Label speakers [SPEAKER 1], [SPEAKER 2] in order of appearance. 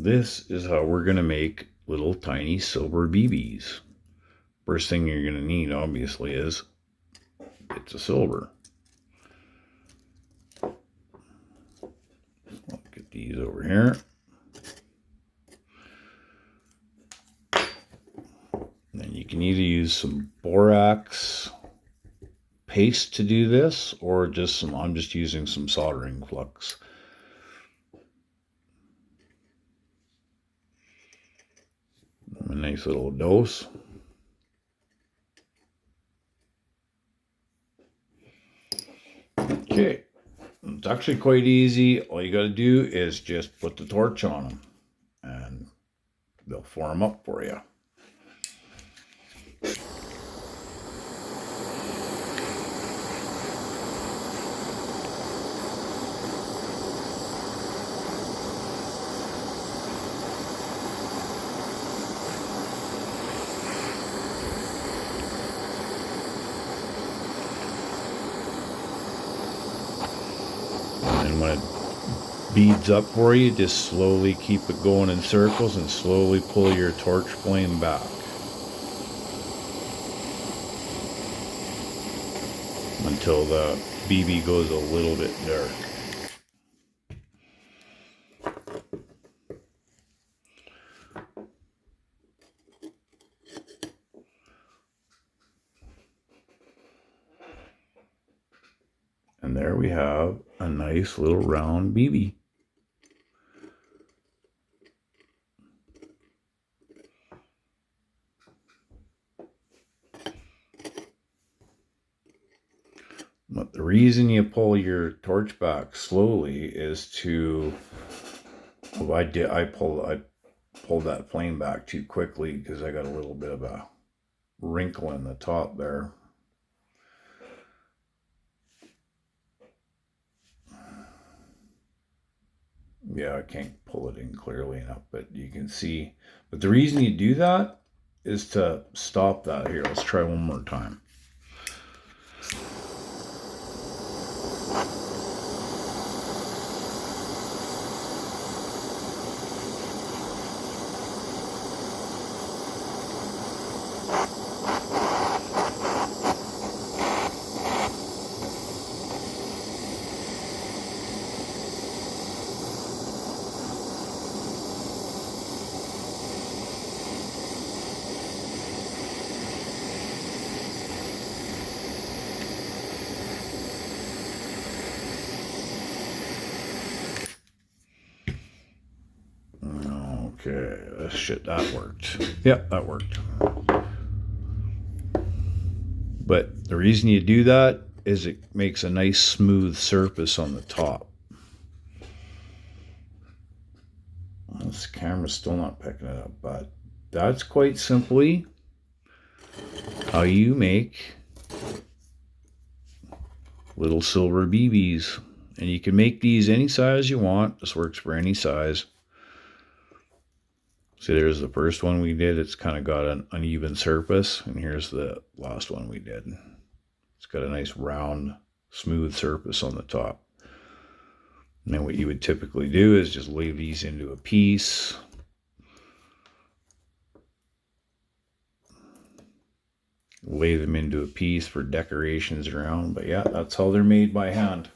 [SPEAKER 1] this is how we're going to make little tiny silver BBs. First thing you're going to need, obviously, is bits of silver. I'll get these over here. And you can either use some borax paste to do this, or just some, I'm just using some soldering flux. A nice little dose. Okay, it's actually quite easy. All you got to do is just put the torch on them and they'll form up for you. And when it beads up for you, just slowly keep it going in circles and slowly pull your torch flame back until the BB goes a little bit dark. And there we have a nice little round BB. But the reason you pull your torch back slowly is to, I pulled that flame back too quickly because I got a little bit of a wrinkle in the top there. Yeah, I can't pull it in clearly enough, but you can see. But the reason you do that is to stop that. Here, let's try one more time. Okay, shit, that worked. Yep, that worked. But the reason you do that is it makes a nice smooth surface on the top. This camera's still not picking it up, but that's quite simply how you make little silver BBs. And you can make these any size you want. This works for any size. See, there's the first one we did. It's kind of got an uneven surface. And here's the last one we did. It's got a nice round, smooth surface on the top. And then what you would typically do is just lay these into a piece. Lay them into a piece for decorations around. But yeah, that's how they're made by hand.